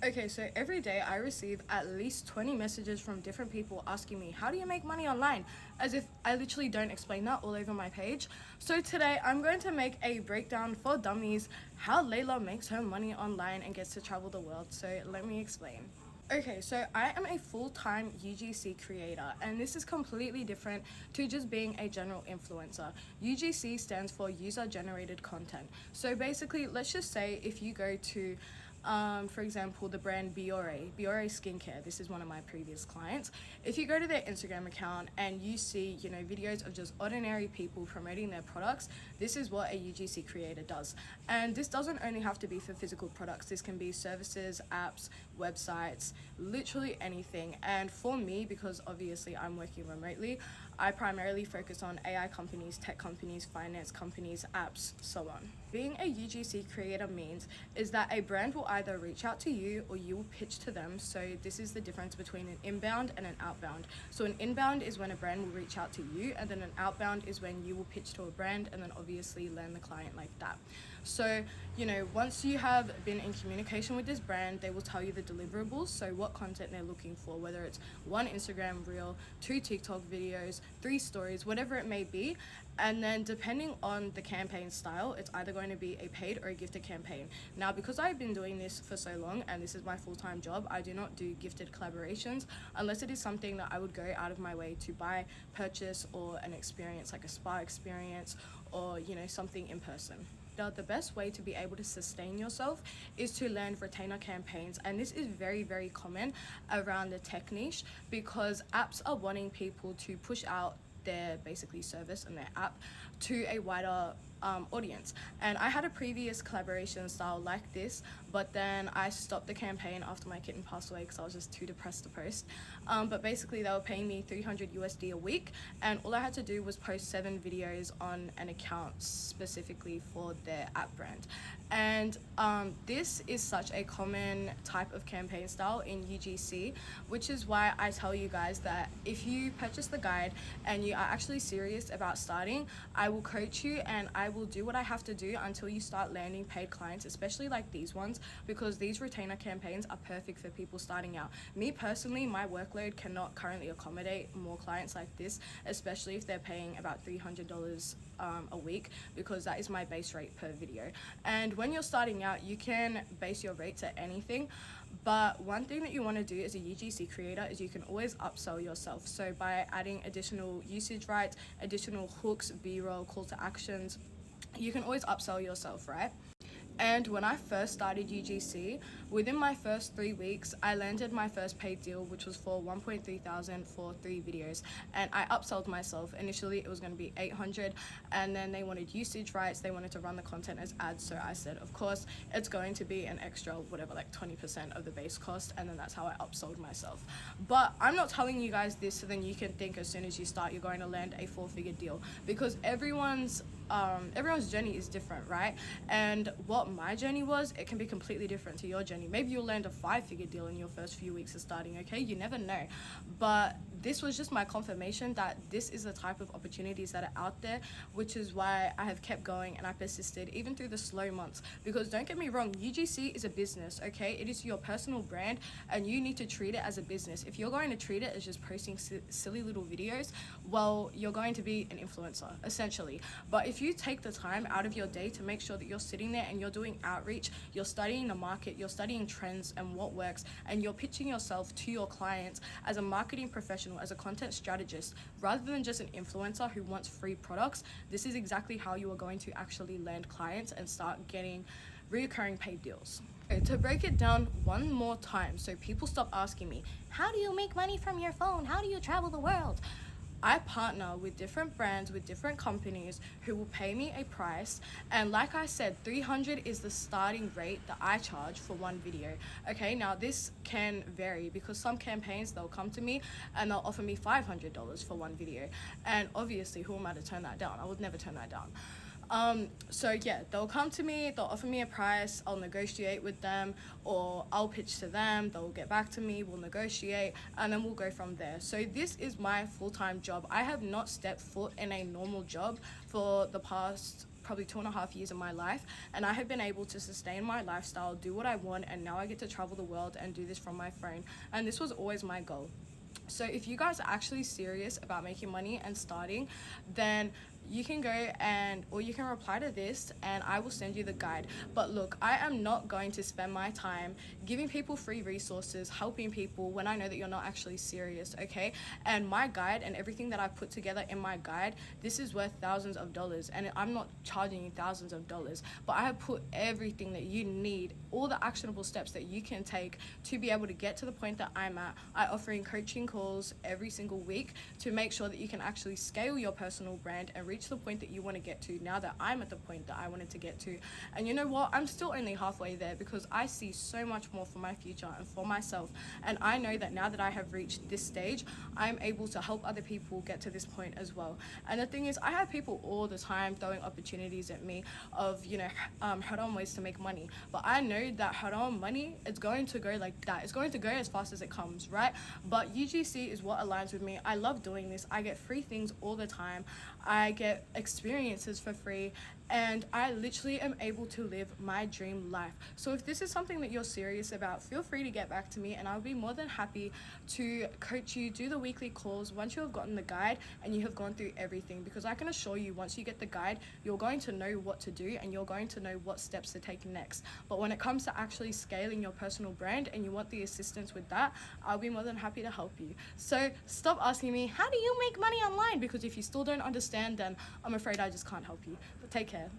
Okay, so every day I receive at least 20 messages from different people asking me, how do you make money online? As if I literally don't explain that all over my page. So today I'm going to make a breakdown for dummies how Layla makes her money online and gets to travel the world. So let me explain. Okay, so I am a full-time UGC creator, and this is completely different to just being a general influencer. UGC stands for user generated content. So basically, let's just say if you go to for example, the brand Biore Skincare. This is one of my previous clients. If you go to their Instagram account and you see, videos of just ordinary people promoting their products, this is what a UGC creator does. And this doesn't only have to be for physical products. This can be services, apps, websites, literally anything. And for me, because obviously I'm working remotely, I primarily focus on AI companies, tech companies, finance companies, apps, so on. Being a UGC creator means is that a brand will either reach out to you or you will pitch to them. So this is the difference between an inbound and an outbound. So an inbound is when a brand will reach out to you, and then an outbound is when you will pitch to a brand and then obviously land the client like that. So, once you have been in communication with this brand, they will tell you the deliverables, so what content they're looking for, whether it's 1 Instagram reel, 2 TikTok videos, 3 stories, whatever it may be. And then depending on the campaign style, it's either going to be a paid or a gifted campaign. Now, because I've been doing this for so long and this is my full-time job, I do not do gifted collaborations unless it is something that I would go out of my way to buy, purchase, or an experience like a spa experience or, something in person. The best way to be able to sustain yourself is to learn retainer campaigns, and this is very, very common around the tech niche because apps are wanting people to push out their basically service and their app to a wider audience. And I had a previous collaboration style like this, but then I stopped the campaign after my kitten passed away because I was just too depressed to post. But basically they were paying me 300 USD a week, and all I had to do was post 7 videos on an account specifically for their app brand. And this is such a common type of campaign style in UGC, which is why I tell you guys that if you purchase the guide and you are actually serious about starting, I will coach you and I will do what I have to do until you start landing paid clients, especially like these ones, because these retainer campaigns are perfect for people starting out. Me personally, my workload cannot currently accommodate more clients like this, especially if they're paying about $300 a week, because that is my base rate per video. And when you're starting out, you can base your rates at anything, but one thing that you want to do as a UGC creator is you can always upsell yourself. So by adding additional usage rights, additional hooks, B-roll, call to actions, you can always upsell yourself, right? And when I first started UGC, within my first 3 weeks, I landed my first paid deal, which was for 1.3 thousand for 3 videos. And I upsold myself. Initially, it was going to be 800, and then they wanted usage rights. They wanted to run the content as ads. So I said, of course, it's going to be an extra, whatever, like 20% of the base cost. And then that's how I upsold myself. But I'm not telling you guys this so then you can think as soon as you start, you're going to land a 4-figure deal, because everyone's journey is different, right? And what my journey was, it can be completely different to your journey. Maybe you'll land a 5-figure deal in your first few weeks of starting, okay? You never know. But this was just my confirmation that this is the type of opportunities that are out there, which is why I have kept going and I persisted even through the slow months. Because don't get me wrong, UGC is a business, okay? It is your personal brand and you need to treat it as a business. If you're going to treat it as just posting silly little videos, well, you're going to be an influencer, essentially. But if you take the time out of your day to make sure that you're sitting there and you're doing outreach, you're studying the market, you're studying trends and what works, and you're pitching yourself to your clients as a marketing professional, as a content strategist, rather than just an influencer who wants free products, this is exactly how you are going to actually land clients and start getting reoccurring paid deals. Okay, to break it down one more time so people stop asking me, how do you make money from your phone? How do you travel the world? I partner with different brands, with different companies who will pay me a price. And like I said, 300 is the starting rate that I charge for one video. Okay, now this can vary because some campaigns, they'll come to me and they'll offer me $500 for one video. And obviously, who am I to turn that down? I would never turn that down. So yeah, they'll come to me, they'll offer me a price, I'll negotiate with them, or I'll pitch to them, they'll get back to me, we'll negotiate, and then we'll go from there. So this is my full-time job. I have not stepped foot in a normal job for the past probably 2.5 years of my life, and I have been able to sustain my lifestyle, do what I want, and now I get to travel the world and do this from my phone. And this was always my goal. So if you guys are actually serious about making money and starting, then you can go and or you can reply to this and I will send you the guide. But look, I am not going to spend my time giving people free resources, helping people when I know that you're not actually serious, okay? And my guide and everything that I put together in my guide, this is worth thousands of dollars, and I'm not charging you thousands of dollars, but I have put everything that you need, all the actionable steps that you can take to be able to get to the point that I'm at. I offering coaching calls every single week to make sure that you can actually scale your personal brand and reach the point that you want to get to, now that I'm at the point that I wanted to get to. And you know what, I'm still only halfway there because I see so much more for my future and for myself, and I know that now that I have reached this stage, I'm able to help other people get to this point as well. And the thing is, I have people all the time throwing opportunities at me of, you know, haram ways to make money, but I know that haram money is going to go like that. It's going to go as fast as it comes, right? But UGC is what aligns with me. I love doing this. I get free things all the time. I get experiences for free, and I literally am able to live my dream life. So if this is something that you're serious about, feel free to get back to me, and I'll be more than happy to coach you, do the weekly calls once you have gotten the guide and you have gone through everything, because I can assure you, once you get the guide, you're going to know what to do and you're going to know what steps to take next. But when it comes to actually scaling your personal brand and you want the assistance with that, I'll be more than happy to help you. So stop asking me, how do you make money online? Because if you still don't understand, then I'm afraid I just can't help you. But take care.